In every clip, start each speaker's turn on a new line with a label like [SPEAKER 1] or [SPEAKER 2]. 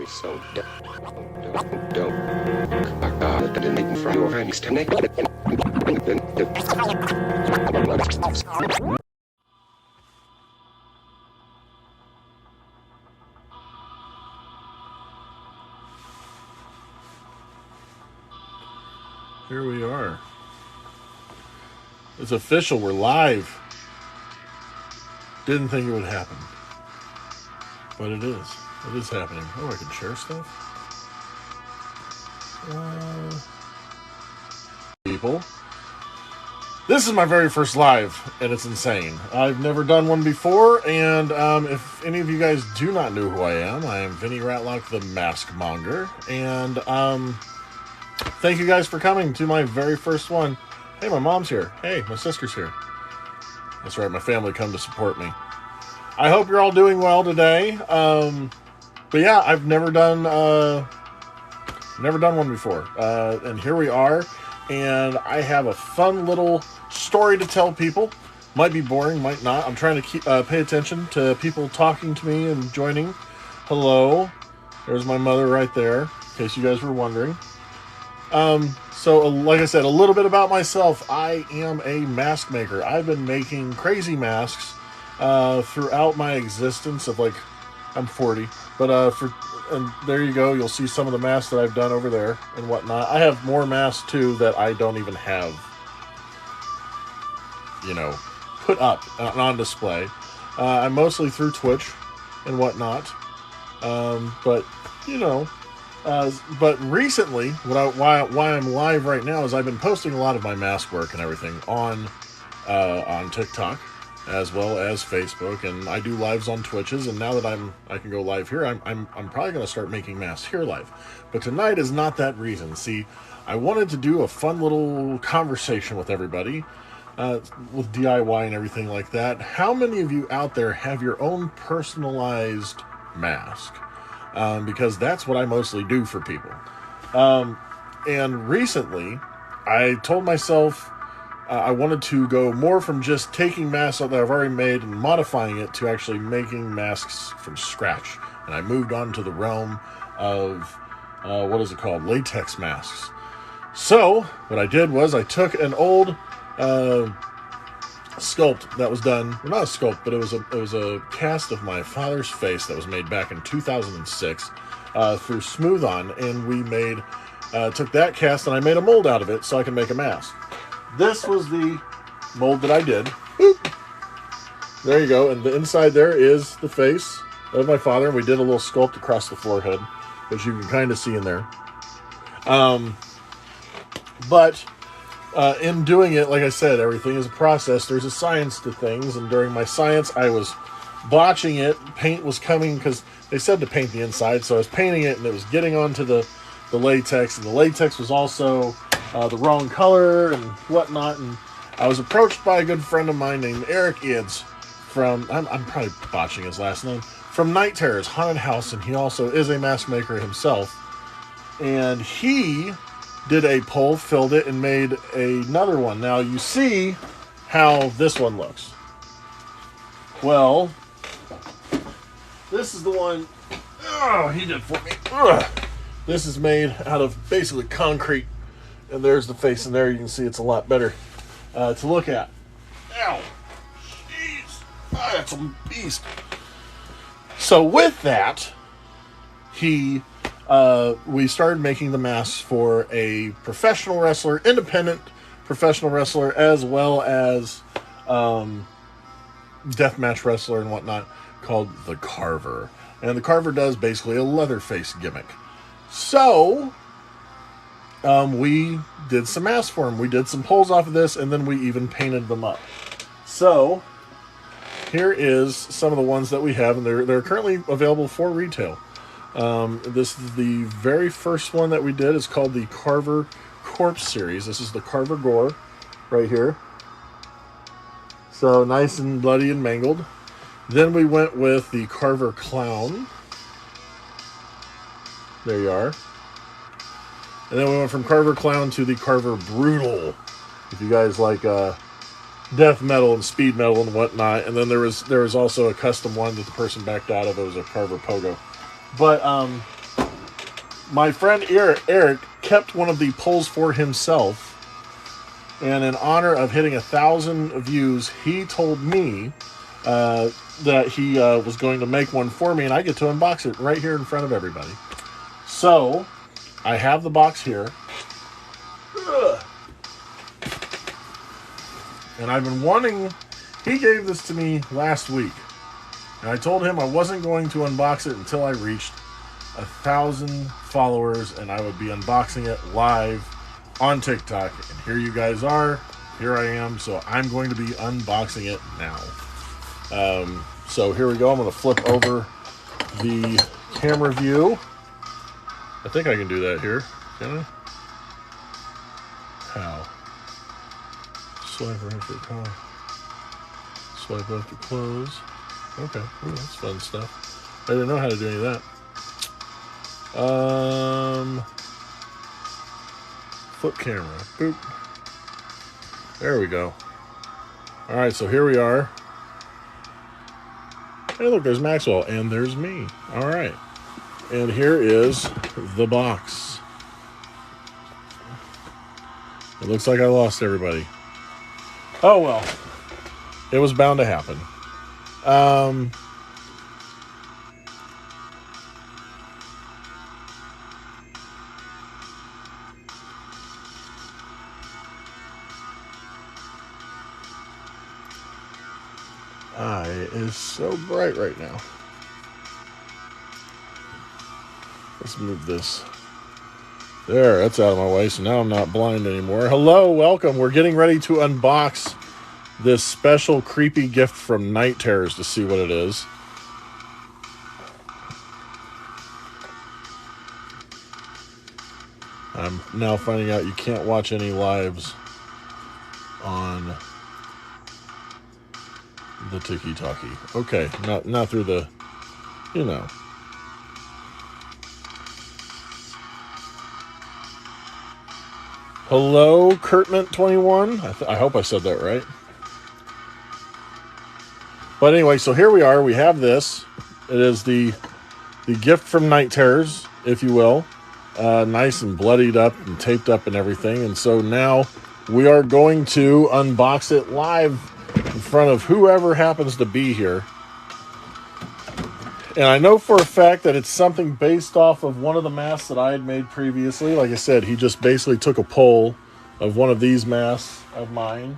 [SPEAKER 1] so don't from your hands to neck.
[SPEAKER 2] Here we are. It's official. We're live. Didn't think it would happen. But it is. It is happening. Oh, I can share stuff? People. This is my very first live, and it's insane. I've never done one before, and if any of you guys do not know who I am Vinny Ratlock, the Mask Monger, and thank you guys for coming to my very first one. Hey, my mom's here. Hey, my sister's here. That's right, my family come to support me. I hope you're all doing well today. But yeah, I've never done one before. And here we are. And I have a fun little story to tell people. Might be boring, might not. I'm trying to keep pay attention to people talking to me and joining. Hello. There's my mother right there, in case you guys were wondering. So like I said, a little bit about myself. I am a mask maker. I've been making crazy masks throughout my existence of like, I'm 40, but and there you go. You'll see some of the masks that I've done over there and whatnot. I have more masks too that I don't even have, you know, put up on display. I'm mostly through Twitch and whatnot. But you know, but recently, why I'm live right now is I've been posting a lot of my mask work and everything on TikTok, as well as Facebook, and I do lives on Twitches. And now that I can go live here, I'm probably going to start making masks here live. But tonight is not that reason. See, I wanted to do a fun little conversation with everybody, with DIY and everything like that. How many of you out there have your own personalized mask? Because that's what I mostly do for people. And recently, I told myself I wanted to go more from just taking masks that I've already made and modifying it to actually making masks from scratch. And I moved on to the realm of, what is it called? Latex masks. So, what I did was I took an old sculpt that was done, well, not a sculpt, but it was a cast of my father's face that was made back in 2006 through Smooth On, and we made took that cast and I made a mold out of it so I can make a mask. This was the mold that I did. Boop. There you go, and the inside there is the face of my father, and we did a little sculpt across the forehead, which you can kind of see in there. But in doing it, like I said, everything is a process. There's a science to things, and during my science, I was botching it. Paint was coming, because they said to paint the inside, so I was painting it, and it was getting onto the latex, and the latex was also the wrong color and whatnot. And I was approached by a good friend of mine named Eric Eads from, I'm probably botching his last name, from NIGHTERRORZ Haunted House, and he also is a mask maker himself. And he did a poll, filled it, and made another one. Now you see how this one looks. Well, this is the one he did for me. This is made out of basically concrete, and there's the face in there. You can see it's a lot better to look at. Ow! Jeez! That's a beast. So with that, we started making the masks for a professional wrestler, independent professional wrestler, as well as deathmatch wrestler and whatnot, called the Carver. And the Carver does basically a Leatherface gimmick. So we did some masks for him. We did some pulls off of this, and then we even painted them up. So here is some of the ones that we have, and they're currently available for retail. This is the very first one that we did. It's called the Carver Corpse Series. This is the Carver Gore right here. So nice and bloody and mangled. Then we went with the Carver Clown. There you are. And then we went from Carver Clown to the Carver Brutal. If you guys like death metal and speed metal and whatnot. And then there was also a custom one that the person backed out of. It was a Carver Pogo. But my friend Eric kept one of the polls for himself. And in honor of hitting 1,000 views, he told me that he was going to make one for me, and I get to unbox it right here in front of everybody. So, I have the box here. And I've been wanting... He gave this to me last week. And I told him I wasn't going to unbox it until I reached 1,000 followers, and I would be unboxing it live on TikTok. And here you guys are. Here I am. So I'm going to be unboxing it now. So here we go. I'm going to flip over the camera view. I think I can do that here. Can I? How? Swipe right for call. Swipe left to close. Okay. Ooh, that's fun stuff. I didn't know how to do any of that. Flip camera. Boop. There we go. All right, so here we are. Hey, look, there's Maxwell, and there's me. All right. And here is the box. It looks like I lost everybody. Oh, well. It was bound to happen. It is so bright right now. Let's move this. There, that's out of my way, so now I'm not blind anymore. Hello, welcome. We're getting ready to unbox this special creepy gift from NIGHTERRORZ to see what it is. I'm now finding out you can't watch any lives on the Tiki-Taki. Okay, not through the, you know. Hello, Kurtment21. I hope I said that right. But anyway, so here we are. We have this. It is the gift from NIGHTERRORZ, if you will. Nice and bloodied up and taped up and everything. And so now we are going to unbox it live in front of whoever happens to be here. And I know for a fact that it's something based off of one of the masks that I had made previously. Like I said, he just basically took a poll of one of these masks of mine,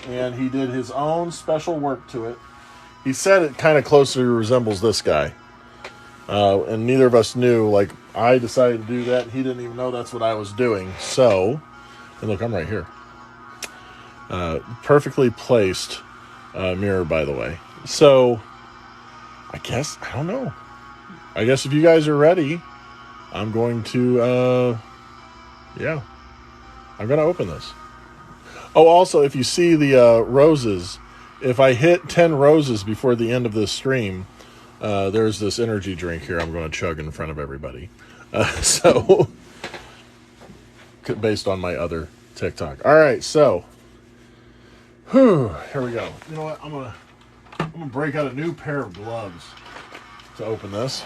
[SPEAKER 2] and he did his own special work to it. He said it kind of closely resembles this guy. And neither of us knew. Like, I decided to do that, and he didn't even know that's what I was doing. So, and look, I'm right here. Perfectly placed mirror, by the way. So, I guess, I don't know. I guess if you guys are ready, I'm going to, yeah. I'm going to open this. Oh, also, if you see the roses, if I hit 10 roses before the end of this stream, there's this energy drink here I'm going to chug in front of everybody. So, based on my other TikTok. All right, so, here we go. You know what? I'm gonna break out a new pair of gloves to open this.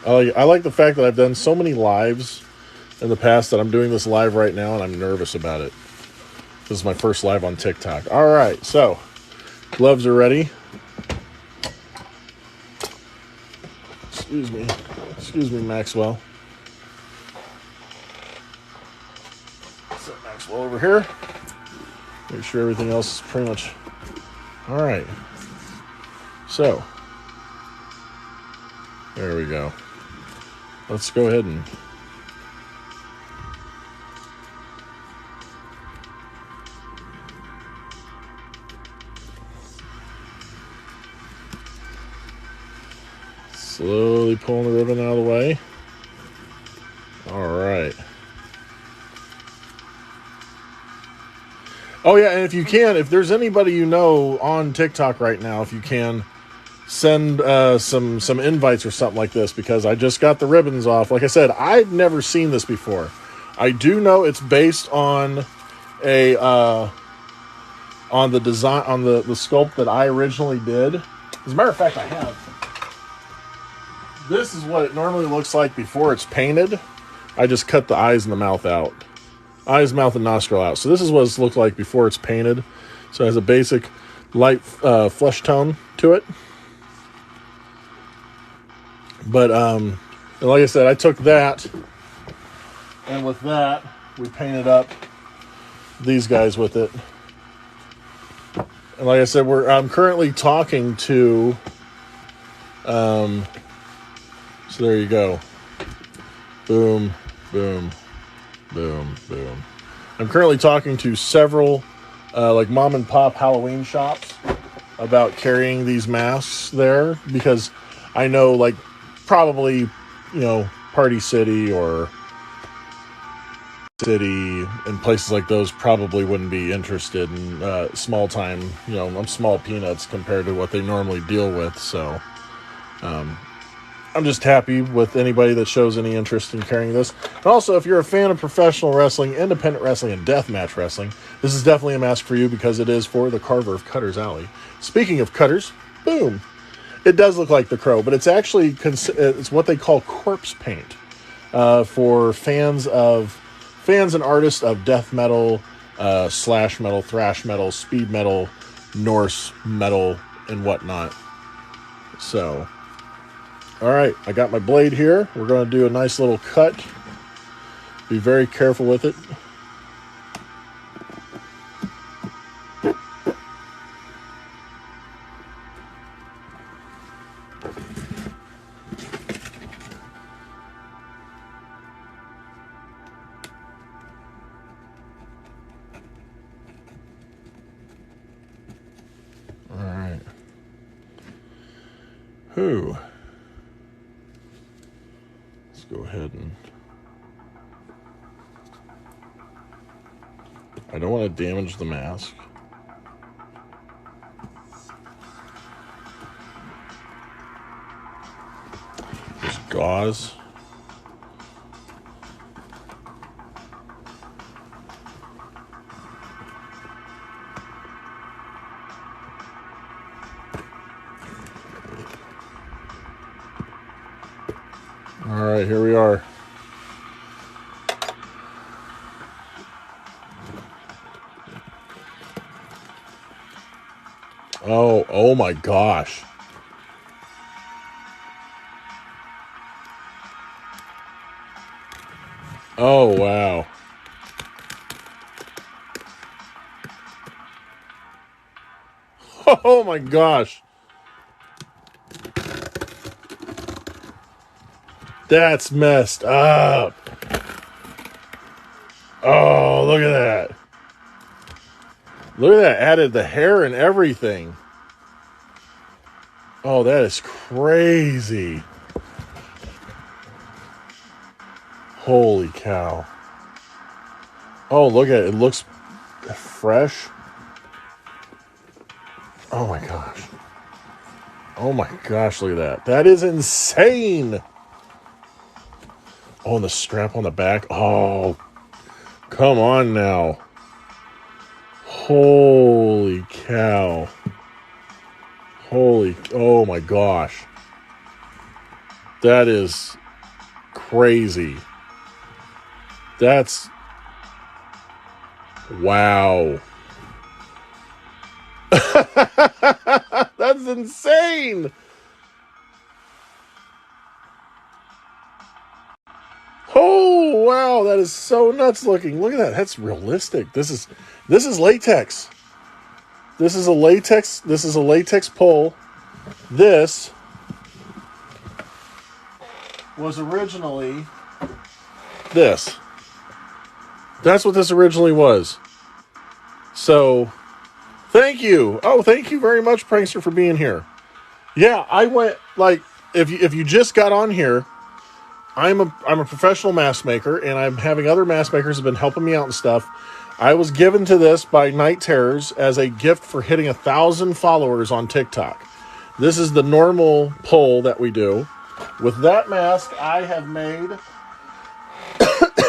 [SPEAKER 2] I like the fact that I've done so many lives in the past that I'm doing this live right now, and I'm nervous about it. This is my first live on TikTok. All right, so gloves are ready. Excuse me, Maxwell. Set Maxwell over here. Make sure everything else is pretty much all right. So there we go. Let's go ahead and slowly pulling the ribbon out of the way. All right. Oh yeah, and if you can, if there's anybody you know on TikTok right now, if you can send some invites or something like this, because I just got the ribbons off. Like I said, I've never seen this before. I do know it's based on a on the design, on the sculpt that I originally did. As a matter of fact, I have. This is what it normally looks like before it's painted. I just cut the eyes and the mouth out. Eyes, mouth, and nostril out. So this is what it's looked like before it's painted. So it has a basic light flesh tone to it. But like I said, I took that, and with that, we painted up these guys with it. And like I said, I'm currently talking to, so there you go. Boom, boom, boom, boom. I'm currently talking to several, like mom and pop Halloween shops about carrying these masks there, because I know, like, probably, you know, Party City or City and places like those probably wouldn't be interested in small time, you know, small peanuts compared to what they normally deal with. So I'm just happy with anybody that shows any interest in carrying this. And also, if you're a fan of professional wrestling, independent wrestling, and deathmatch wrestling, this is definitely a mask for you, because it is for the carver of Cutter's Alley. Speaking of cutters, boom. It does look like the Crow, but it's actually, it's what they call corpse paint for fans and artists of death metal, slash metal, thrash metal, speed metal, Norse metal, and whatnot. So, all right, I got my blade here. We're going to do a nice little cut. Be very careful with it. Let's go ahead and... I don't want to damage the mask. Just gauze. All right, here we are. Oh my gosh. Oh, wow. Oh my gosh. That's messed up. Oh, look at that. Look at that. Added the hair and everything. Oh, that is crazy. Holy cow. Oh, look at it. It looks fresh. Oh my gosh. Oh my gosh, look at that. That is insane. Oh, and the strap on the back. Oh, come on now. Holy cow. Oh my gosh. That is crazy. That's, wow. That's insane. Oh wow, that is so nuts looking. Look at that. That's realistic. This is latex. This is a latex pole. This was originally this. That's what this originally was. So, thank you. Oh, thank you very much, Prankster, for being here. Yeah, I went, like, if you just got on here, I'm a professional mask maker, and I'm having other mask makers have been helping me out and stuff. I was given to this by NIGHTERRORZ as a gift for hitting 1,000 followers on TikTok. This is the normal pull that we do. With that mask, I have made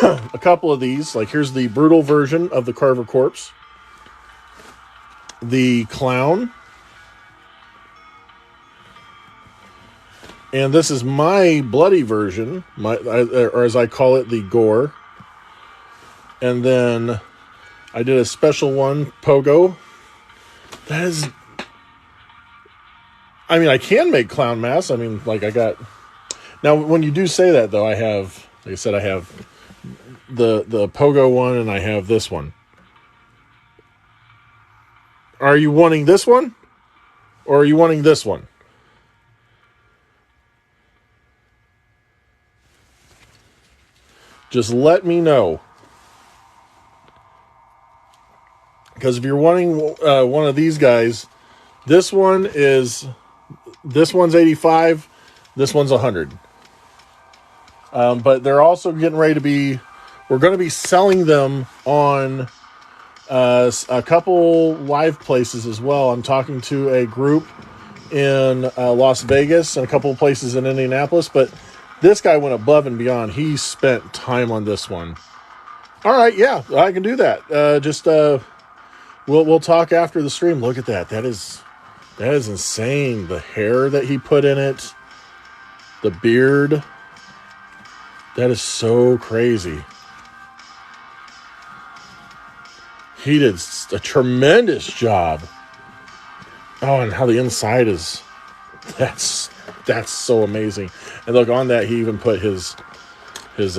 [SPEAKER 2] a couple of these. Like, here's the brutal version of the Carver Corpse. the clown. And this is my bloody version, or as I call it, the gore. And then I did a special one, Pogo. That is... I mean, I can make clown masks. I mean, like I got... Now, when you do say that, though, I have... Like I said, I have the Pogo one, and I have this one. Are you wanting this one? Or are you wanting this one? Just let me know. Because if you're wanting one of these guys, this one's 85, this one's 100. But they're also getting ready to be, we're going to be selling them on a couple live places as well. I'm talking to a group in Las Vegas and a couple of places in Indianapolis, but this guy went above and beyond. He spent time on this one. All right, yeah, I can do that. We'll talk after the stream. Look at that. That is insane. The hair that he put in it, the beard. That is so crazy. He did a tremendous job. Oh, and how the inside is. That's so amazing. And look, on that, he even put his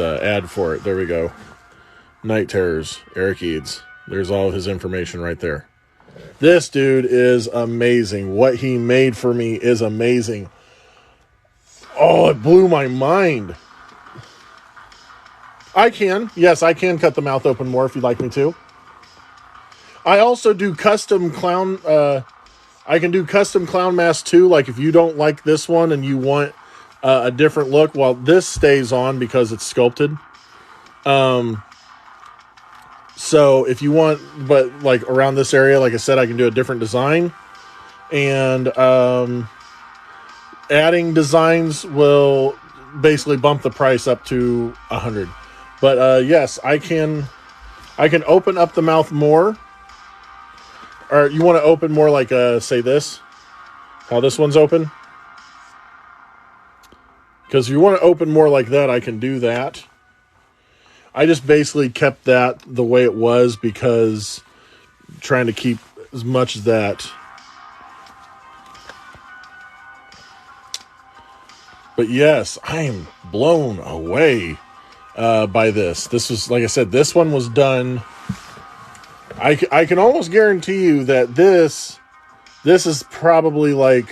[SPEAKER 2] ad for it. There we go. Night Terrors, Eric Eads. There's all of his information right there. This dude is amazing. What he made for me is amazing. Oh, it blew my mind. I can cut the mouth open more if you'd like me to. I also do custom clown. I can do custom clown masks too. Like if you don't like this one and you want a different look, well, this stays on because it's sculpted. So if you want, but like around this area, like I said, I can do a different design, and adding designs will basically bump the price up to 100. But yes, I can open up the mouth more. Or you want to open more like say this, how this one's open? Because if you want to open more like that, I can do that. I just basically kept that the way it was because trying to keep as much of that. But yes, I am blown away by this. This was, like I said, this one was done. I can almost guarantee you that this is probably like,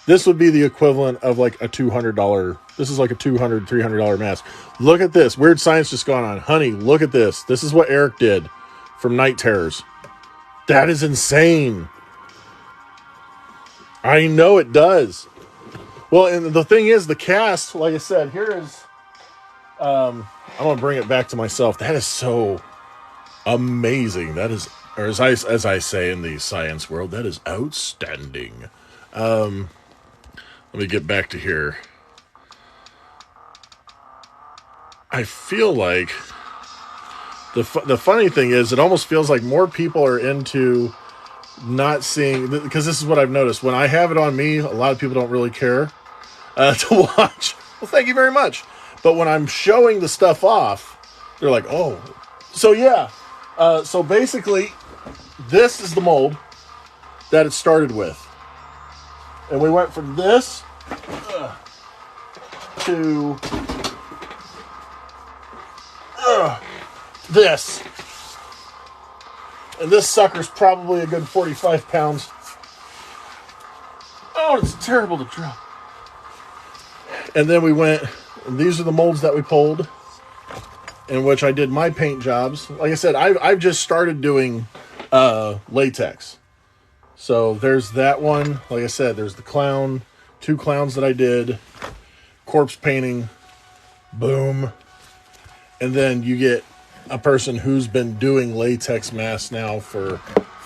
[SPEAKER 2] this would be the equivalent of like a $200. This is like a $200, $300 mask. Look at this. Weird Science just gone on. Honey, look at this. This is what Eric did from Night Terrors. That is insane. I know it does. Well, and the thing is, the cast, like I said, here is, I'm going to bring it back to myself. That is so amazing. That is, or as I say in the science world, that is outstanding. Let me get back to here. I feel like the funny thing is, it almost feels like more people are into not seeing, because this is what I've noticed. When I have it on me, a lot of people don't really care to watch. Well, thank you very much. But when I'm showing the stuff off, they're like, oh. So yeah. So basically, this is the mold that it started with. And we went from this to this. And this sucker's probably a good 45 pounds. Oh, it's terrible to drop. And then we went, and these are the molds that we pulled, in which I did my paint jobs. Like I said, I've just started doing latex. So there's that one. Like I said, there's the clown, 2 clowns that I did, corpse painting, boom. And then you get a person who's been doing latex masks now for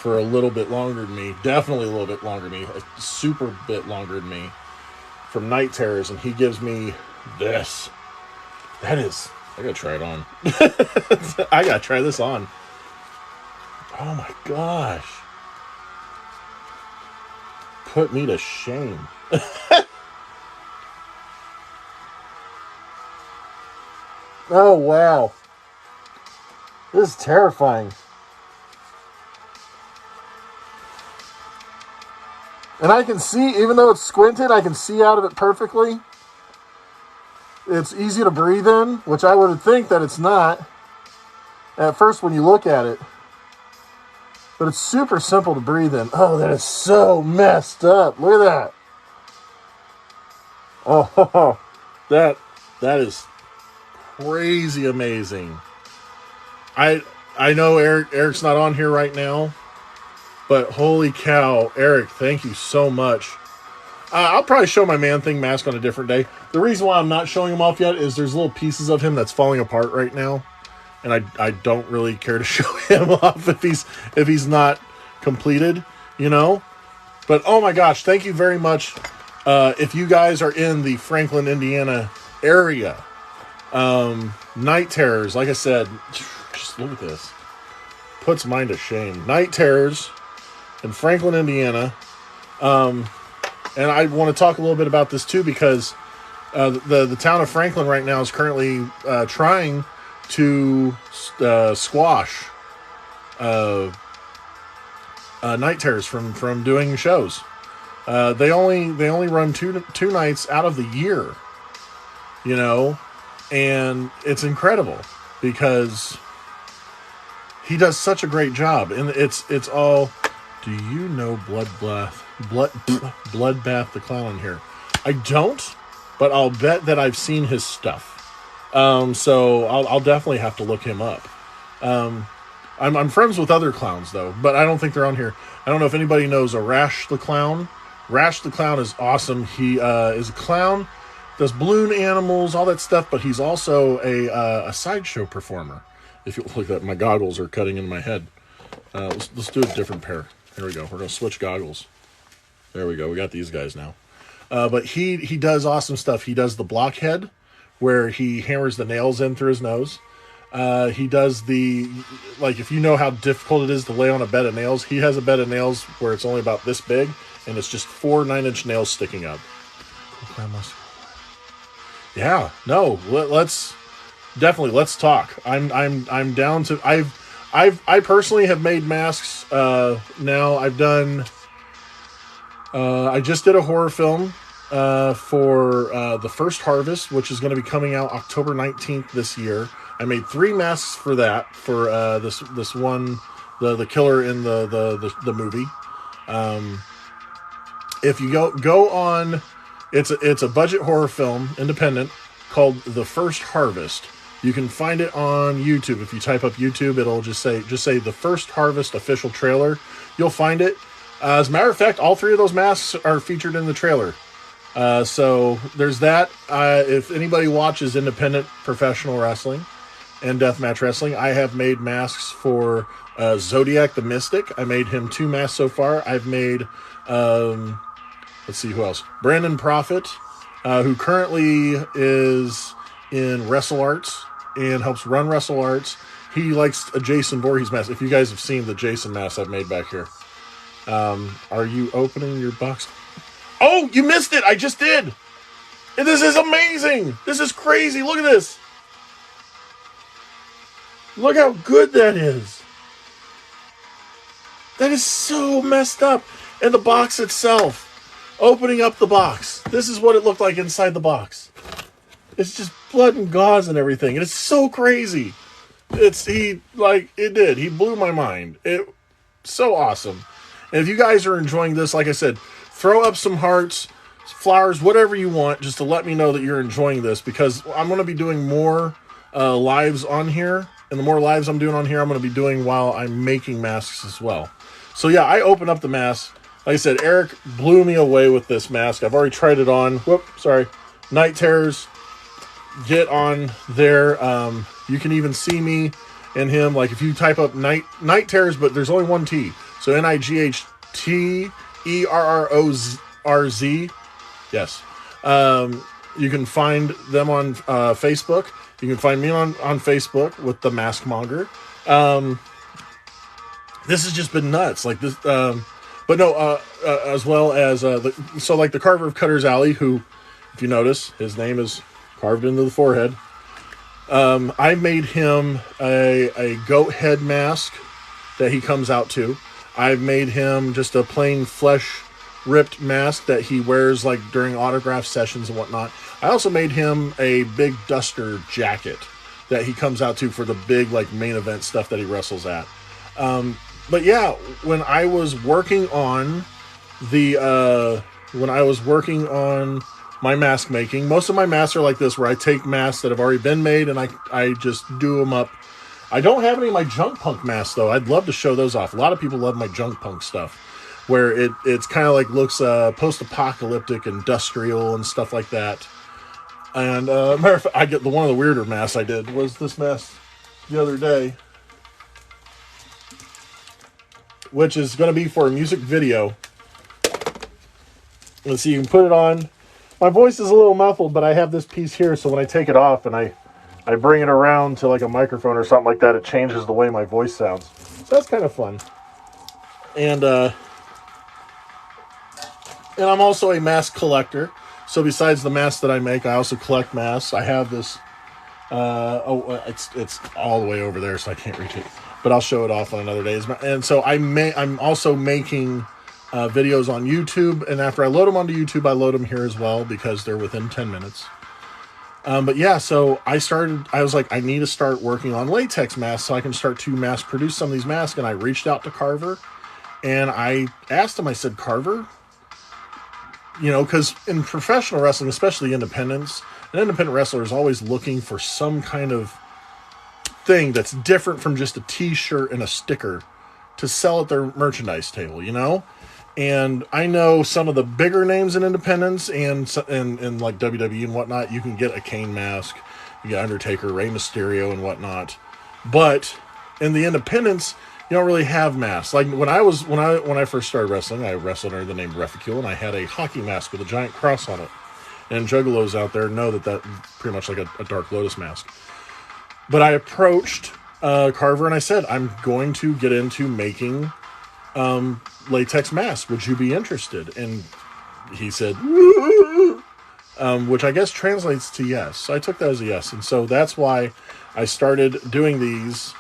[SPEAKER 2] a little bit longer than me. Definitely a little bit longer than me. A super bit longer than me. From Night Terrors. And he gives me this. That is... I gotta try it on. I gotta try this on. Oh my gosh. put me to shame. Oh, wow. This is terrifying. And I can see, even though it's squinted, I can see out of it perfectly. It's easy to breathe in, which I would think that it's not at first when you look at it. But it's super simple to breathe in. Oh, that is so messed up. Look at that. Oh, that is crazy amazing. I know Eric's not on here right now, but holy cow, Eric, thank you so much. I'll probably show my Man-Thing mask on a different day. The reason why I'm not showing him off yet is there's little pieces of him that's falling apart right now, and I don't really care to show him off if he's not completed, you know. But oh my gosh, thank you very much. If you guys are in the Franklin, Indiana area, Night Terrors, like I said, just look at this. Puts mine to shame. Night Terrors in Franklin, Indiana. And I want to talk a little bit about this too, because the town of Franklin right now is currently trying to squash Night Terrors from doing shows. They only run two nights out of the year, you know, and it's incredible because he does such a great job, and it's all. Do you know Bloodbath the Clown here? I don't, but I'll bet that I've seen his stuff. So I'll definitely have to look him up. I'm friends with other clowns though, but I don't think they're on here. I don't know if anybody knows Rash the Clown. Rash the Clown is awesome. He is a clown, does balloon animals, all that stuff, but he's also a sideshow performer. If you look at that, my goggles are cutting into my head. Let's do a different pair. Here we go. We're going to switch goggles. There we go. We got these guys now. But he does awesome stuff. He does the blockhead, where he hammers the nails in through his nose. He does like, if you know how difficult it is to lay on a bed of nails, he has a bed of nails where it's only about this big, and it's just 4 9-inch nails sticking up. Yeah, no, let's talk. I'm down to, I personally have made masks. Now I've done, I just did a horror film, for, The First Harvest, which is going to be coming out October 19th this year. I made 3 masks for that, for, this one, the killer in the movie. If you go on, it's a budget horror film, independent, called The First Harvest. You can find it on YouTube. If you type up YouTube, it'll just say The First Harvest official trailer. You'll find it. As a matter of fact, all 3 of those masks are featured in the trailer. So there's that. If anybody watches independent professional wrestling and deathmatch wrestling, I have made masks for Zodiac the Mystic. I made him 2 masks so far. I've made, let's see who else. Brandon Prophet, who currently is in Wrestle Arts and helps run Wrestle Arts. He likes a Jason Voorhees mask. If you guys have seen the Jason mask I've made back here. Are you opening your box? Oh, you missed it. I just did. And this is amazing. This is crazy. Look at this. Look how good that is. That is so messed up. And the box itself, opening up the box. This is what it looked like inside the box. It's just blood and gauze and everything. And it's so crazy. He blew my mind. So awesome. And if you guys are enjoying this, like I said, throw up some hearts, flowers, whatever you want, just to let me know that you're enjoying this, because I'm going to be doing more lives on here. And the more lives I'm doing on here, I'm going to be doing while I'm making masks as well. So yeah, I opened up the mask. Like I said, Eric blew me away with this mask. I've already tried it on. Night Terrors. Get on there. You can even see me and him. Like if you type up Night Terrors, but there's only one T. So NIGHTERRORZ. Yes. You can find them on Facebook. You can find me on Facebook with the Maskmonger. This has just been nuts. Like this, But no, as well as so like the carver of Cutter's Alley, who, if you notice, his name is carved into the forehead. I made him a goat head mask that he comes out to. I've made him just a plain flesh ripped mask that he wears like during autograph sessions and whatnot. I also made him a big duster jacket that he comes out to for the big like main event stuff that he wrestles at. But yeah, when I was working on my mask making, most of my masks are like this, where I take masks that have already been made and I just do them up. I don't have any of my junk punk masks though. I'd love to show those off. A lot of people love my junk punk stuff, where it's kind of like looks post-apocalyptic, industrial and stuff like that. And matter of fact, I get one of the weirder masks I did was this mask the other day, which is going to be for a music video. Let's see, you can put it on. My voice is a little muffled, but I have this piece here, so when I take it off and I bring it around to like a microphone or something like that, it changes the way my voice sounds. So that's kind of fun. And I'm also a mask collector. So besides the masks that I make, I also collect masks. I have this. It's all the way over there, so I can't reach it. But I'll show it off on another day. And so I'm also making videos on YouTube. And after I load them onto YouTube, I load them here as well because they're within 10 minutes. But yeah, so I was like, I need to start working on latex masks so I can start to mass produce some of these masks. And I reached out to Carver and I asked him, I said, Carver, you know, because in professional wrestling, especially independents, an independent wrestler is always looking for some kind of thing that's different from just a t-shirt and a sticker to sell at their merchandise table, you know? And I know some of the bigger names in independents and like WWE and whatnot, you can get a Kane mask, you get Undertaker, Rey Mysterio and whatnot. But in the independents, you don't really have masks. Like when I first started wrestling, I wrestled under the name Reficule, and I had a hockey mask with a giant cross on it. And juggalos out there know that pretty much like a Dark Lotus mask. But I approached Carver and I said, I'm going to get into making latex masks. Would you be interested? And he said, which I guess translates to yes. So I took that as a yes. And so that's why I started doing these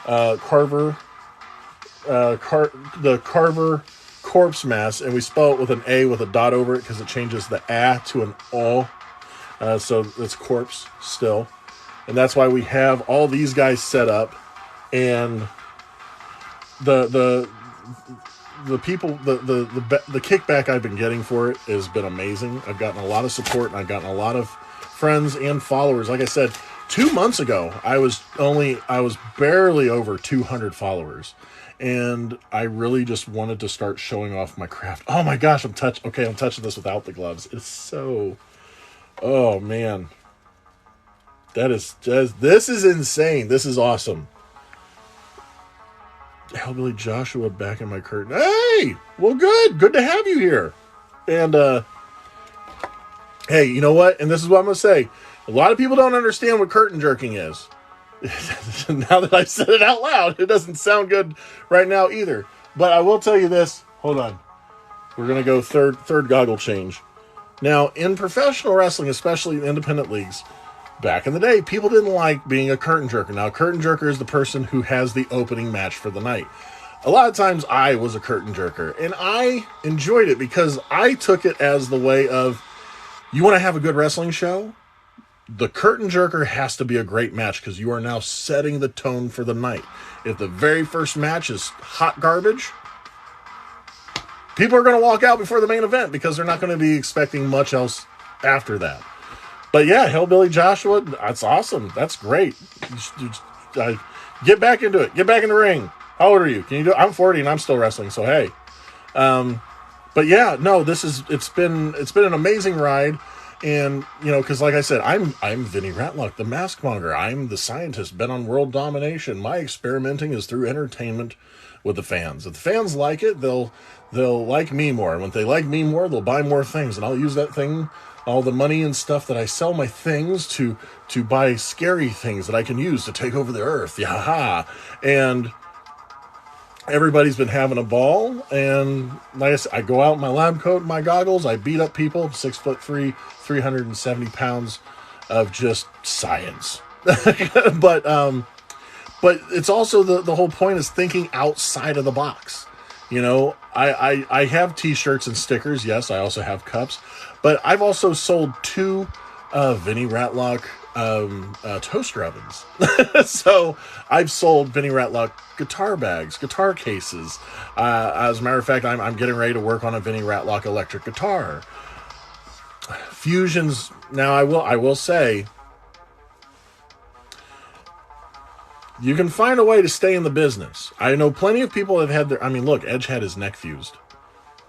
[SPEAKER 2] the Carver corpse mask, and we spell it with an A with a dot over it because it changes the A to an O. So it's corpse still. And that's why we have all these guys set up. And the people, the kickback I've been getting for it has been amazing. I've gotten a lot of support, and I've gotten a lot of friends and followers. Like I said, 2 months ago, I was barely over 200 followers. And I really just wanted to start showing off my craft. Oh my gosh, I'm touching this without the gloves. It's so, oh man. This is insane. This is awesome. Hellbilly Joshua back in my curtain. Hey, well, good to have you here. And hey, you know what? And this is what I'm gonna say. A lot of people don't understand what curtain jerking is. Now that I've said it out loud, it doesn't sound good right now either. But I will tell you this. Hold on. We're gonna go third goggle change. Now, in professional wrestling, especially in independent leagues, back in the day, people didn't like being a curtain jerker. Now, a curtain jerker is the person who has the opening match for the night. A lot of times I was a curtain jerker, and I enjoyed it because I took it as the way of, you want to have a good wrestling show? The curtain jerker has to be a great match because you are now setting the tone for the night. If the very first match is hot garbage, people are going to walk out before the main event because they're not going to be expecting much else after that. But yeah, Hellbilly Joshua, that's awesome. That's great. Get back into it. Get back in the ring. How old are you? Can you do it? I'm 40 and I'm still wrestling, so hey. But yeah, no, it's been an amazing ride. And, you know, because like I said, I'm Vinny Ratlock, the mask monger. I'm the scientist, been on world domination. My experimenting is through entertainment with the fans. If the fans like it, they'll like me more. And when they like me more, they'll buy more things. And I'll use that thing, all the money and stuff that I sell my things to buy scary things that I can use to take over the earth. Yaha. And everybody's been having a ball, and like I said, I go out in my lab coat and my goggles, I beat up people, 6'3", 370 pounds of just science. but it's also the whole point is thinking outside of the box. You know, I have t-shirts and stickers. Yes, I also have cups, but I've also sold 2 Vinnie Ratlock toaster ovens. So I've sold Vinnie Ratlock guitar bags, guitar cases. As a matter of fact, I'm getting ready to work on a Vinnie Ratlock electric guitar. Fusions. Now I will say, you can find a way to stay in the business. I know plenty of people have had their... I mean, look, Edge had his neck fused.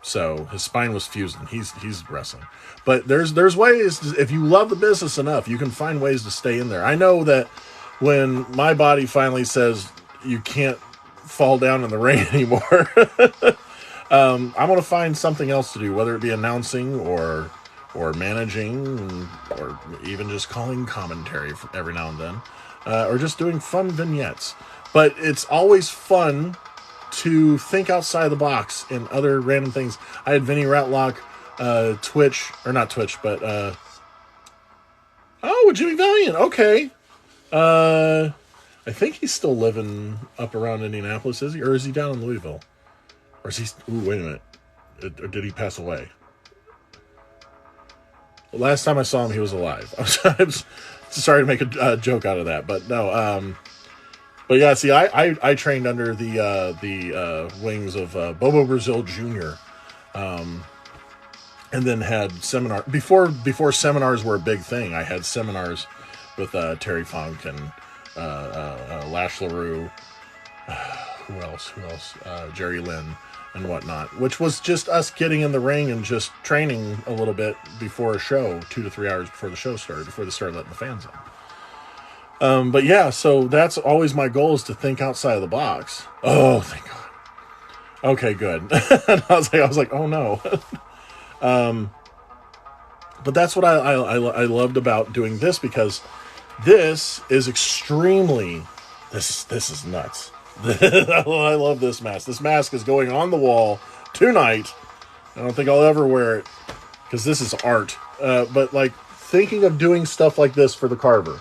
[SPEAKER 2] So his spine was fused, and he's wrestling. But there's ways, if you love the business enough, you can find ways to stay in there. I know that when my body finally says you can't fall down in the ring anymore, I'm going to find something else to do, whether it be announcing or managing, or even just calling commentary every now and then. Or just doing fun vignettes. But it's always fun to think outside the box and other random things. I had Vinnie Ratlock, Twitch, or not Twitch, but, with Jimmy Valiant, okay. I think he's still living up around Indianapolis, is he? Or is he down in Louisville? Or is he, wait a minute. Or did he pass away? Last time I saw him, he was alive. I was sorry to make a joke out of that, but no. But yeah, see, I trained under the wings of Bobo Brazil Jr. And then had seminar before seminars were a big thing. I had seminars with Terry Funk and Lash LaRue. Who else? Jerry Lynn and whatnot, which was just us getting in the ring and just training a little bit before a show, 2 to 3 hours before the show started, before they started letting the fans in. But yeah, so that's always my goal, is to think outside of the box. Oh, thank God. Okay, good. And I was like, oh no. But that's what I loved about doing this, because this is extremely, this is nuts. I love this mask. This mask is going on the wall tonight. I don't think I'll ever wear it, because this is art. But like, thinking of doing stuff like this for the Carver.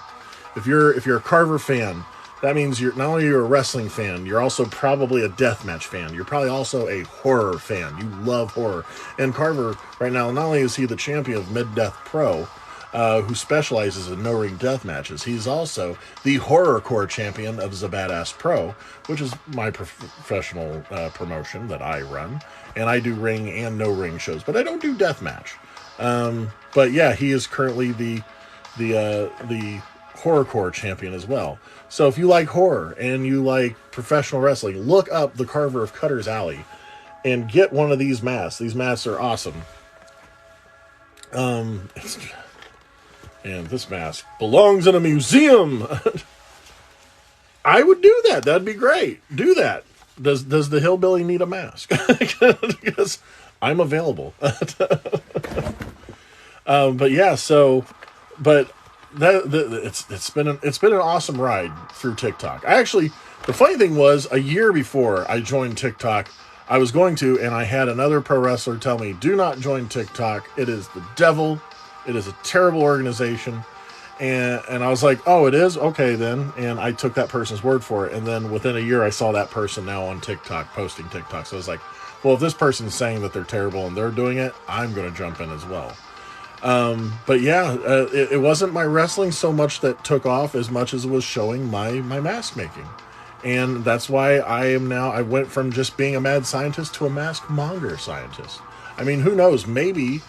[SPEAKER 2] If you're a Carver fan, that means you're not only a wrestling fan, you're also probably a deathmatch fan. You're probably also a horror fan. You love horror. And Carver right now, not only is he the champion of Mid-Death Pro, who specializes in no-ring death matches, he's also the horrorcore champion of Zabadas Pro, which is my professional promotion that I run. And I do ring and no-ring shows, but I don't do death match. But yeah, he is currently the horrorcore champion as well. So if you like horror and you like professional wrestling, look up the Carver of Cutter's Alley and get one of these masks. These masks are awesome. And this mask belongs in a museum. I would do that. That'd be great. Do that. Does the hillbilly need a mask? Because I'm available. But yeah, so, but it's been an awesome ride through TikTok. The funny thing was, a year before I joined TikTok, I was going to, and I had another pro wrestler tell me, do not join TikTok. It is the devil. It is a terrible organization. And I was like, oh, it is? Okay, then. And I took that person's word for it. And then within a year, I saw that person now on TikTok, posting TikTok. So I was like, well, if this person's saying that they're terrible and they're doing it, I'm going to jump in as well. But yeah, it wasn't my wrestling so much that took off as much as it was showing my mask making. And that's why I went from just being a mad scientist to a mask monger scientist. I mean, who knows? Maybe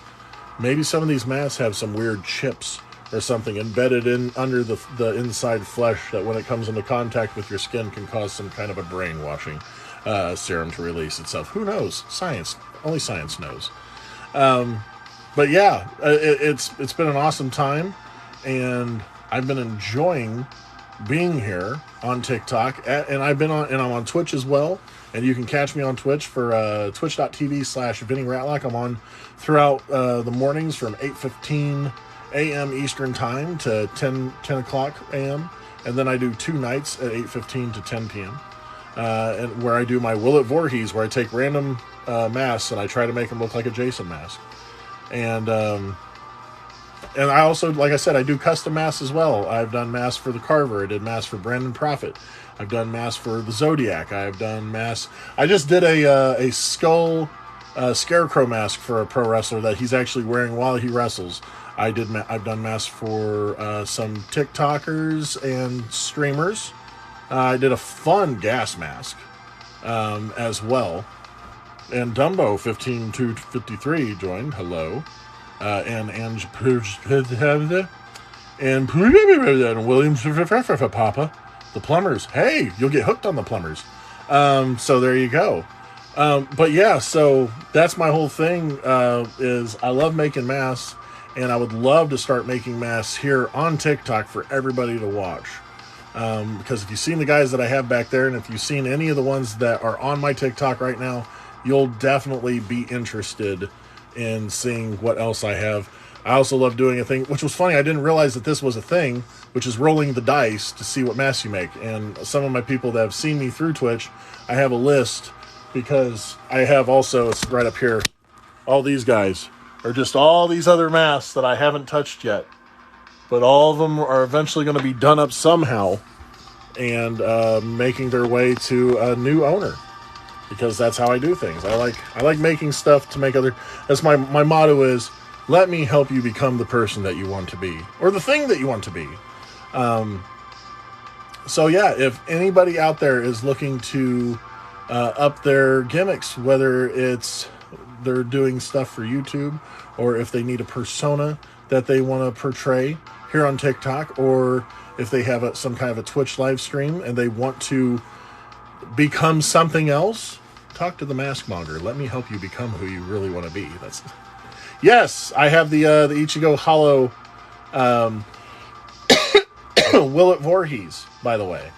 [SPEAKER 2] some of these masks have some weird chips or something embedded in under the inside flesh that when it comes into contact with your skin can cause some kind of a brainwashing serum to release itself. Who knows? Science. Only science knows. But yeah, it's been an awesome time, and I've been enjoying being here on TikTok, and I'm on Twitch as well, and you can catch me on Twitch for twitch.tv/Vinnie Ratlock. I'm on throughout the mornings from 8:15 a.m. Eastern time to 10 o'clock a.m., and then I do 2 nights at 8:15 to 10 p.m. and where I do my Will It Voorhees, where I take random masks and I try to make them look like a Jason mask. And I also, like I said, I do custom masks as well. I've done masks for the Carver. I did masks for Brandon Prophet. I've done masks for the Zodiac. I've done masks. I just did a skull scarecrow mask for a pro wrestler that he's actually wearing while he wrestles. I've done masks for some TikTokers and streamers. I did a fun gas mask as well. And Dumbo 15253 joined. Hello. And Williams Papa, the plumbers. Hey, you'll get hooked on the plumbers. So there you go. But yeah, so that's my whole thing. Is I love making masks, and I would love to start making masks here on TikTok for everybody to watch. Because if you've seen the guys that I have back there, and if you've seen any of the ones that are on my TikTok right now, you'll definitely be interested in seeing what else I have. I also love doing a thing, which was funny. I didn't realize that this was a thing, which is rolling the dice to see what masks you make. And some of my people that have seen me through Twitch, I have a list, because I have also, it's right up here, all these guys are just all these other masks that I haven't touched yet. But all of them are eventually going to be done up somehow and making their way to a new owner. Because that's how I do things. I like making stuff to make other... That's my motto is, let me help you become the person that you want to be. Or the thing that you want to be. So yeah, if anybody out there is looking to up their gimmicks, whether it's they're doing stuff for YouTube, or if they need a persona that they want to portray here on TikTok, or if they have some kind of a Twitch live stream and they want to become something else, talk to the mask monger. Let me help you become who you really want to be. Yes, I have the Ichigo Hollow Will It Voorhees, by the way.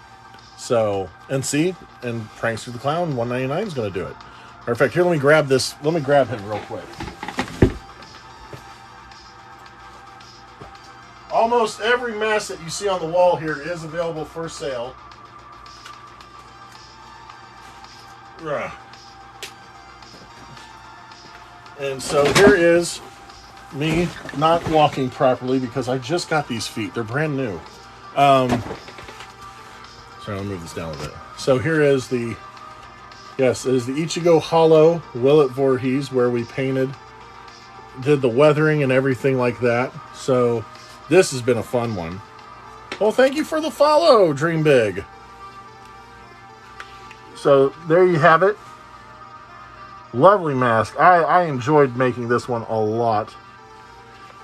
[SPEAKER 2] So, and see, and Prankster the Clown 199 is going to do it. Matter of fact, here, let me grab this. Let me grab him real quick. Almost every mask that you see on the wall here is available for sale. And so here is me not walking properly because I just got these feet. They're brand new. Sorry, I'll move this down a bit. So here is the, yes, it is the Ichigo Hollow Will It Voorhees, where we did the weathering and everything like that. So this has been a fun one. Well, thank you for the follow, Dream Big. So there you have it. Lovely mask. I enjoyed making this one a lot.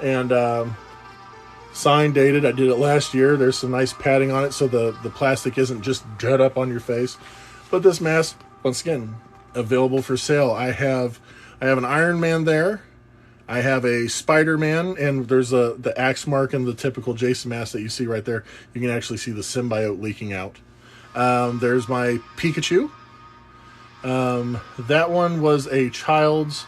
[SPEAKER 2] And signed, dated. I did it last year. There's some nice padding on it so the plastic isn't just dead up on your face. But this mask, once again, available for sale. I have an Iron Man there. I have a Spider-Man, and there's the axe mark and the typical Jason mask that you see right there. You can actually see the symbiote leaking out. There's my Pikachu. That one was a child's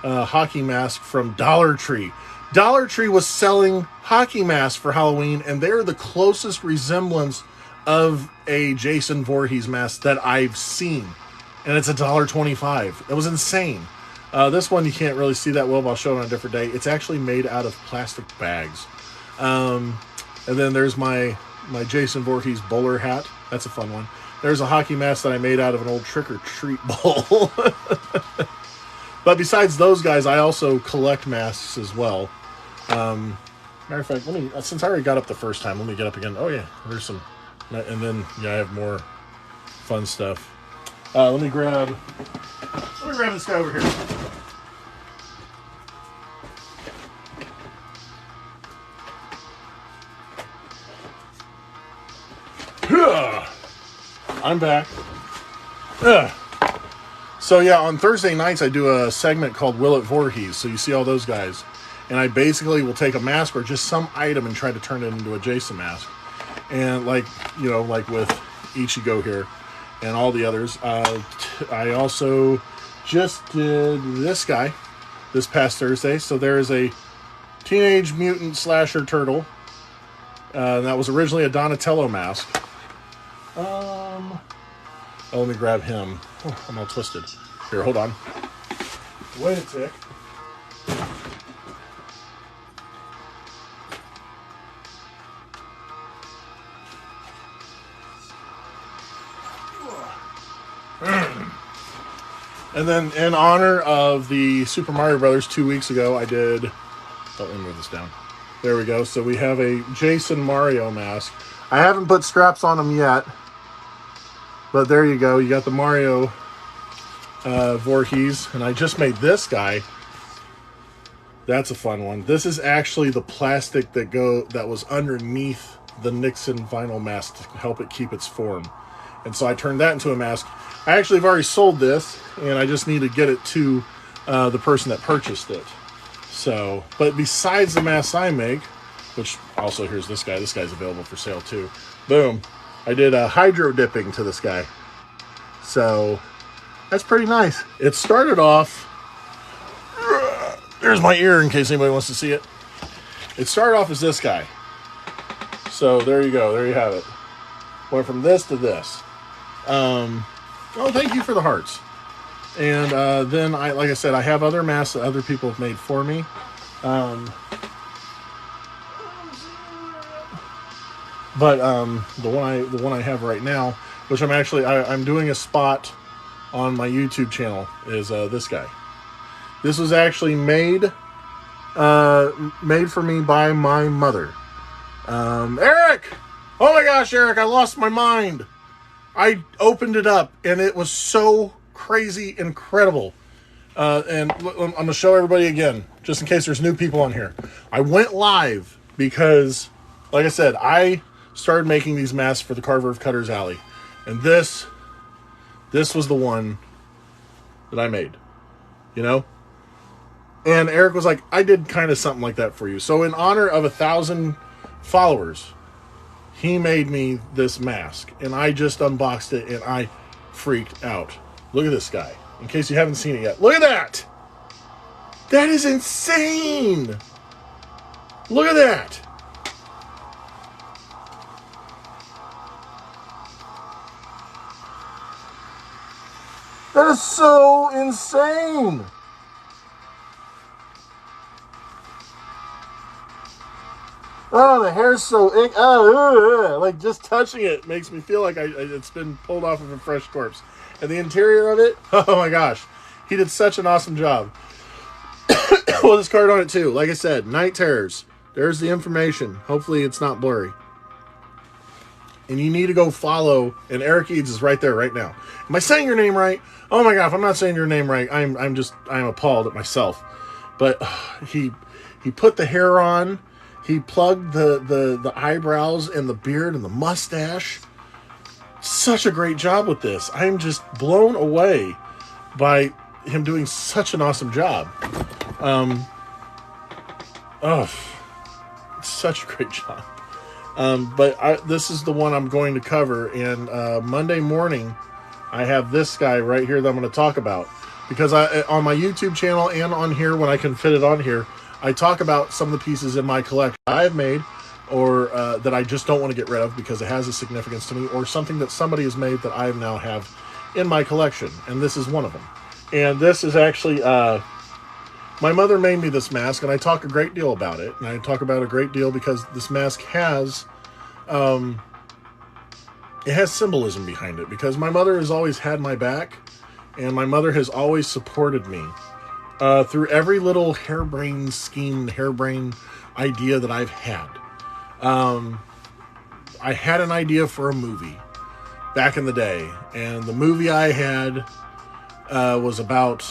[SPEAKER 2] hockey mask from Dollar Tree. Dollar Tree was selling hockey masks for Halloween, and they're the closest resemblance of a Jason Voorhees mask that I've seen. And it's $1.25. It was insane. This one you can't really see that well, but I'll show it on a different day. It's actually made out of plastic bags. And then there's my Jason Voorhees bowler hat. That's a fun one. There's a hockey mask that I made out of an old trick-or-treat bowl. But besides those guys, I also collect masks as well. Matter of fact, since I already got up the first time, let me get up again. Oh yeah, there's some, and then yeah, I have more fun stuff. Let me grab this guy over here. I'm back. So yeah, on Thursday nights I do a segment called Will It Voorhees. So you see all those guys. And I basically will take a mask or just some item and try to turn it into a Jason mask. And like with Ichigo here and all the others. I also just did this guy this past Thursday. So there is a Teenage Mutant Slasher Turtle. That was originally a Donatello mask. Oh, let me grab him. Oh, I'm all twisted. Here, hold on. Wait a tick. And then in honor of the Super Mario Brothers 2 weeks ago, I did... Oh, let me move this down. There we go. So we have a Jason Mario mask. I haven't put straps on them yet. But there you go. You got the Mario Voorhees. And I just made this guy. That's a fun one. This is actually the plastic that was underneath the Nixon vinyl mask to help it keep its form. And so I turned that into a mask. I actually have already sold this, and I just need to get it to the person that purchased it. So, but besides the masks I make, which also, here's this guy. This guy's available for sale too. Boom. I did a hydro dipping to this guy. So, that's pretty nice. It started off... There's my ear in case anybody wants to see it. It started off as this guy. So, there you go. There you have it. Went from this to this. Oh, thank you for the hearts. And then, like I said, I have other masks that other people have made for me. But the one I have right now, which I'm doing a spot on my YouTube channel, is this guy. This was actually made for me by my mother. Eric! Oh my gosh, Eric, I lost my mind. I opened it up, and it was so crazy incredible. And I'm going to show everybody again, just in case there's new people on here. I went live because, like I said, I started making these masks for the Carver of Cutter's Alley. And this was the one that I made, you know? And Eric was like, I did kind of something like that for you. So in honor of 1,000 followers, he made me this mask, and I just unboxed it, and I freaked out. Look at this guy. In case you haven't seen it yet. Look at that! That is insane! Look at that! That is so insane! Oh, the hair's so ick. Oh, like just touching it makes me feel like it's been pulled off of a fresh corpse. And the interior of it, oh my gosh, he did such an awesome job. Well, this card on it too. Like I said, Night Terrors. There's the information. Hopefully it's not blurry. And you need to go follow, and Eric Eads is right there right now. Am I saying your name right? Oh my god, if I'm not saying your name right, I'm appalled at myself. But he put the hair on. He plugged the eyebrows and the beard and the mustache. Such a great job with this. I'm just blown away by him doing such an awesome job. Such a great job. But this is the one I'm going to cover. And Monday morning, I have this guy right here that I'm going to talk about. Because on my YouTube channel and on here, when I can fit it on here, I talk about some of the pieces in my collection I've made, or that I just don't want to get rid of because it has a significance to me, or something that somebody has made that I now have in my collection. And this is one of them. And this is actually, my mother made me this mask, and I talk a great deal about it. And I talk about it a great deal because this mask has, it has symbolism behind it. Because my mother has always had my back, and my mother has always supported me. Through every little harebrained scheme, harebrained idea that I've had. I had an idea for a movie back in the day, and the movie I had was about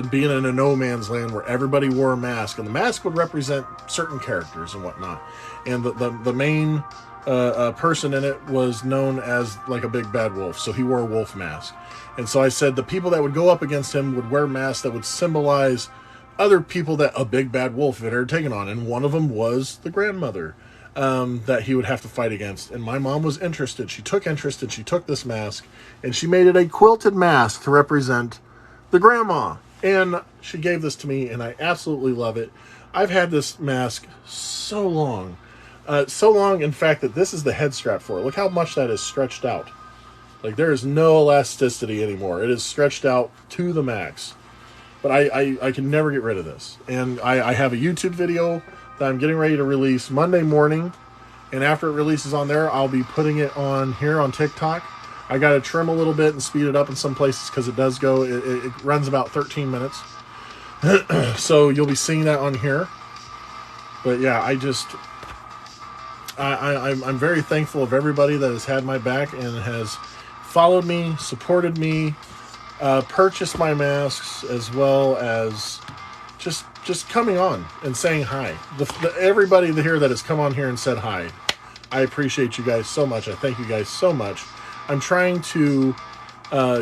[SPEAKER 2] being in a no man's land where everybody wore a mask, and the mask would represent certain characters and whatnot. And the main person in it was known as like a big bad wolf, so he wore a wolf mask. And so I said the people that would go up against him would wear masks that would symbolize other people that a big bad wolf had ever taken on. And one of them was the grandmother that he would have to fight against. And my mom was interested. She took interest, and she took this mask, and she made it a quilted mask to represent the grandma. And she gave this to me, and I absolutely love it. I've had this mask so long. So long, in fact, that this is the head strap for it. Look how much that is stretched out. Like, there is no elasticity anymore. It is stretched out to the max. But I can never get rid of this. And I have a YouTube video that I'm getting ready to release Monday morning. And after it releases on there, I'll be putting it on here on TikTok. I got to trim a little bit and speed it up in some places because it does go, it runs about 13 minutes. So you'll be seeing that on here. But yeah, I'm very thankful of everybody that has had my back and has followed me, supported me, purchased my masks, as well as just coming on and saying hi. Everybody here that has come on here and said hi, I appreciate you guys so much. I thank you guys so much. I'm trying to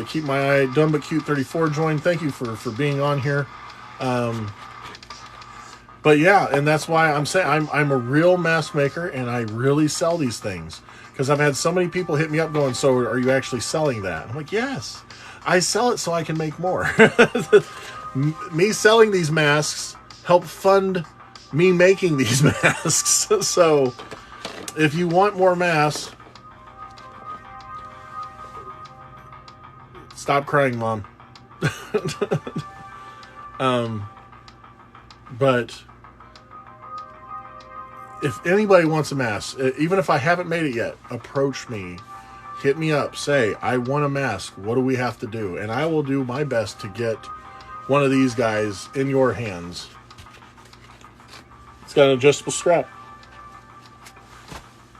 [SPEAKER 2] keep my eye. Dumb But Cute 34 joined. Thank you for being on here. But yeah, and that's why I'm saying I'm a real mask maker, and I really sell these things, because I've had so many people hit me up going, so are you actually selling that? I'm like, yes, I sell it so I can make more. Me selling these masks help fund me making these masks. So if you want more masks, stop crying, Mom. But if anybody wants a mask, even if I haven't made it yet, approach me, hit me up, say, I want a mask. What do we have to do? And I will do my best to get one of these guys in your hands. It's got an adjustable strap.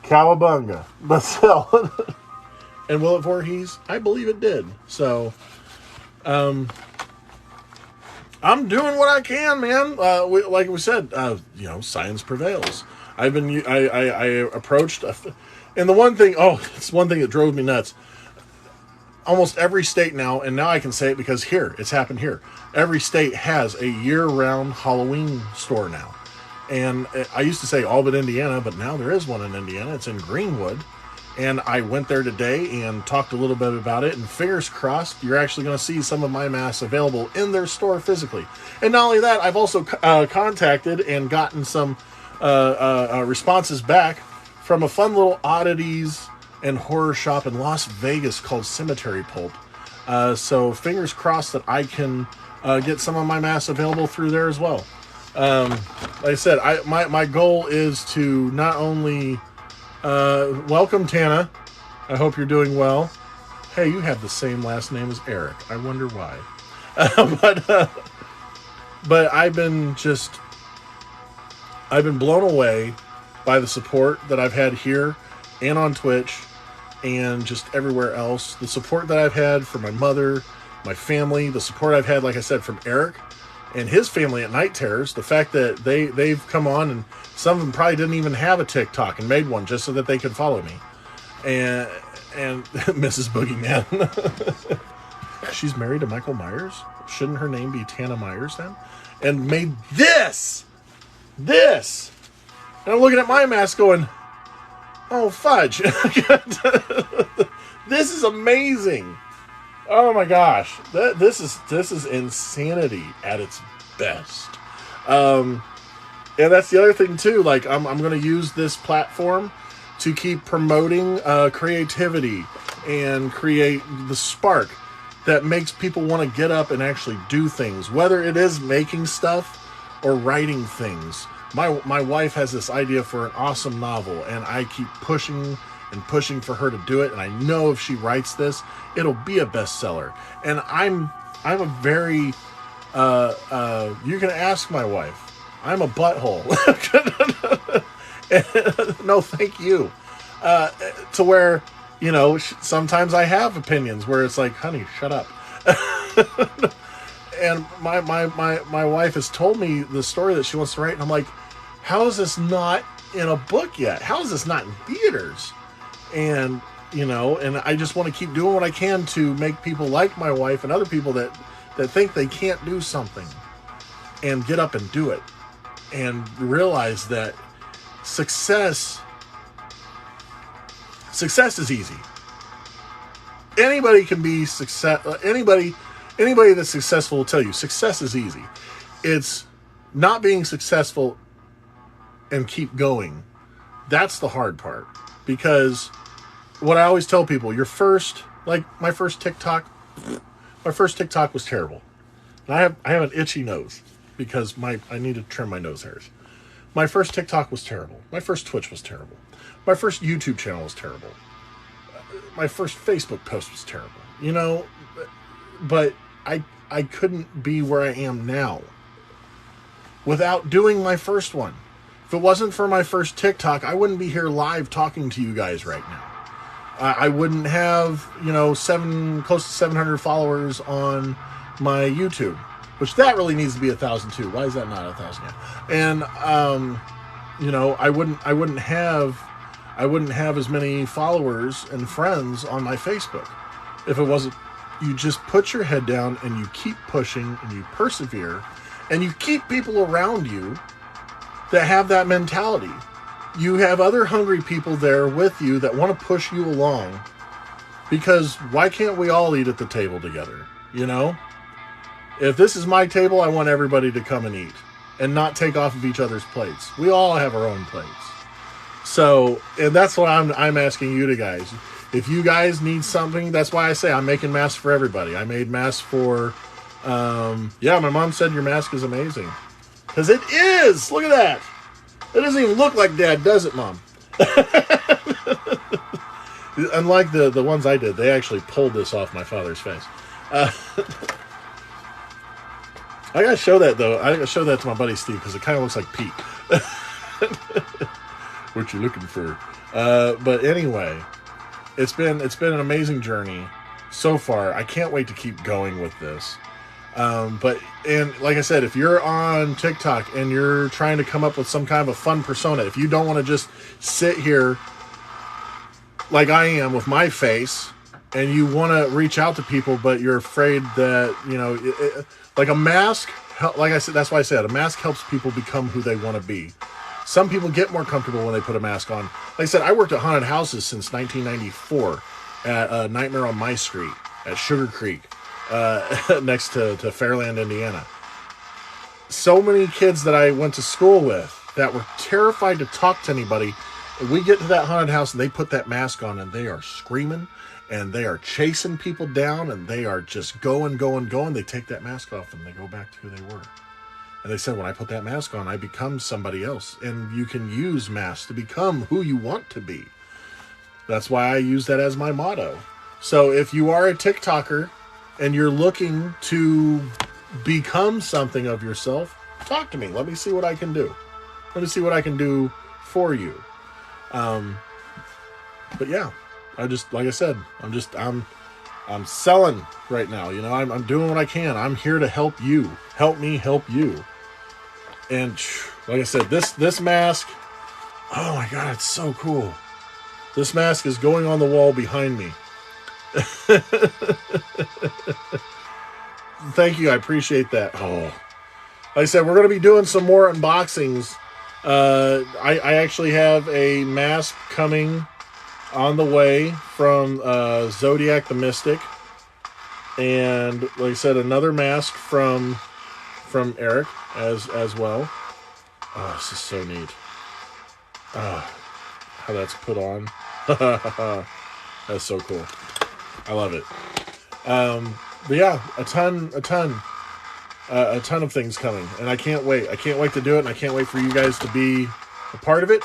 [SPEAKER 2] Cowabunga. But still. And will it Voorhees? I believe it did. So, I'm doing what I can, man. Like we said, science prevails. I approached, and the one thing, it's one thing that drove me nuts. Almost every state now, and now I can say it because it's happened here. Every state has a year-round Halloween store now. And I used to say all but Indiana, but now there is one in Indiana. It's in Greenwood. And I went there today and talked a little bit about it. And fingers crossed, you're actually going to see some of my masks available in their store physically. And not only that, I've also contacted and gotten some responses back from a fun little oddities and horror shop in Las Vegas called Cemetery Pulp. So fingers crossed that I can get some of my masks available through there as well. Like I said, my goal is to not only... welcome, Tana. I hope you're doing well. Hey, you have the same last name as Eric. I wonder why. But I've been blown away by the support that I've had here and on Twitch and just everywhere else. The support that I've had from my mother, my family, the support I've had, like I said, from Eric and his family at Night Terrors. The fact that they've come on, and some of them probably didn't even have a TikTok and made one just so that they could follow me. And Mrs. Boogeyman. She's married to Michael Myers. Shouldn't her name be Tana Myers then? And made this. And I'm looking at my mask going, oh, fudge. This is amazing. Oh my gosh. This is insanity at its best. And that's the other thing too. Like, I'm going to use this platform to keep promoting creativity and create the spark that makes people want to get up and actually do things, whether it is making stuff or writing things. My wife has this idea for an awesome novel, and I keep pushing and pushing for her to do it. And I know if she writes this, it'll be a bestseller. And I'm a very you can ask my wife. I'm a butthole. No, thank you. To where, sometimes I have opinions where it's like, honey, shut up. And my wife has told me the story that she wants to write, and I'm like, how is this not in a book yet? How is this not in theaters? And, and I just want to keep doing what I can to make people like my wife and other people that think they can't do something and get up and do it and realize that success is easy. Anybody can be success. Anybody that's successful will tell you success is easy. It's not being successful and keep going. That's the hard part, because what I always tell people, your first Like my first TikTok was terrible. And I have an itchy nose because I need to trim my nose hairs. My first TikTok was terrible. My first Twitch was terrible. My first YouTube channel was terrible. My first Facebook post was terrible. You know, but I couldn't be where I am now without doing my first one. If it wasn't for my first TikTok, I wouldn't be here live talking to you guys right now. I wouldn't have, you know, close to 700 followers on my YouTube, which that really needs to be 1,000 too. Why is that not 1,000 yet? And you know, I wouldn't have as many followers and friends on my Facebook if it wasn't. You just put your head down and you keep pushing and you persevere and you keep people around you that have that mentality. You have other hungry people there with you that want to push you along, because why can't we all eat at the table together? You know, if this is my table, I want everybody to come and eat and not take off of each other's plates. We all have our own plates. So, and that's what I'm asking you to guys. If you guys need something, that's why I say I'm making masks for everybody. I made masks for, yeah, my mom said your mask is amazing. Because it is! Look at that! It doesn't even look like Dad, does it, Mom? Unlike the ones I did, they actually pulled this off my father's face. I gotta show that, though. I gotta show that to my buddy Steve, because it kind of looks like Pete. What you looking for? But anyway, it's been an amazing journey so far. I can't wait to keep going with this. And like I said, if you're on TikTok and you're trying to come up with some kind of a fun persona, if you don't want to just sit here like I am with my face and you want to reach out to people, but you're afraid that, you know, like a mask, like I said, that's why I said a mask helps people become who they want to be. Some people get more comfortable when they put a mask on. Like I said, I worked at haunted houses since 1994 at Nightmare on My Street at Sugar Creek. Next to Fairland, Indiana. So many kids that I went to school with that were terrified to talk to anybody. We get to that haunted house and they put that mask on and they are screaming and they are chasing people down and they are just going. They take that mask off and they go back to who they were. And they said, when I put that mask on, I become somebody else. And you can use masks to become who you want to be. That's why I use that as my motto. So if you are a TikToker and you're looking to become something of yourself, talk to me. Let me see what I can do. Let me see what I can do for you. But yeah, I just, like I said, I'm selling right now. You know, I'm doing what I can. I'm here to help you. Help me help you. And like I said, this mask, oh my God, it's so cool. This mask is going on the wall behind me. Thank you, I appreciate that. Oh, like I said, we're going to be doing some more unboxings. I actually have a mask coming on the way from Zodiac the Mystic, and like I said, another mask from Eric as well. Oh, this is so neat. How that's put on. That's so cool. I love it. But yeah, a ton of things coming, and I can't wait. I can't wait to do it, and I can't wait for you guys to be a part of it.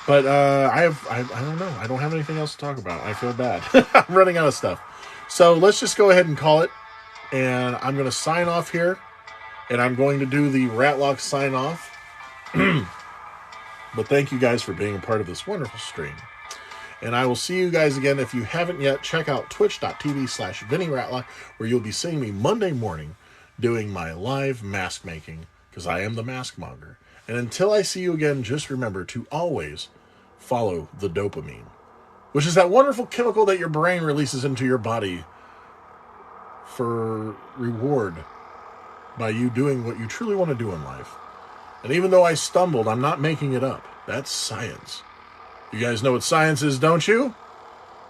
[SPEAKER 2] But I don't know. I don't have anything else to talk about. I feel bad. I'm running out of stuff. So let's just go ahead and call it. And I'm going to sign off here, and I'm going to do the Ratlock sign off. But thank you guys for being a part of this wonderful stream. And I will see you guys again. If you haven't yet, check out twitch.tv/VinnyRatlock, where you'll be seeing me Monday morning doing my live mask making, because I am the mask monger. And until I see you again, just remember to always follow the dopamine, which is that wonderful chemical that your brain releases into your body for reward by you doing what you truly want to do in life. And even though I stumbled, I'm not making it up. That's science. You guys know what science is, don't you?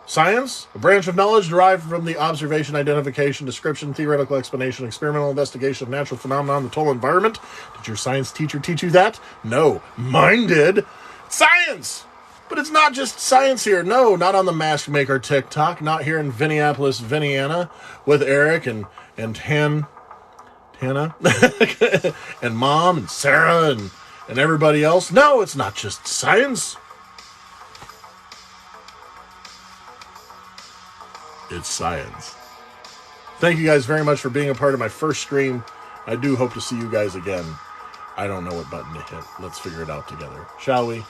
[SPEAKER 2] Science, a branch of knowledge derived from the observation, identification, description, theoretical explanation, experimental investigation of natural phenomena in the total environment. Did your science teacher teach you that? No, mine did. Science! But it's not just science here. No, not on the Mask Maker TikTok. Not here in Vinniapolis, Vinniana, with Eric and Hannah, and Mom and Sarah and everybody else. No, it's not just science. It's science. Thank you guys very much for being a part of my first stream. I do hope to see you guys again. I don't know what button to hit. Let's figure it out together, shall we?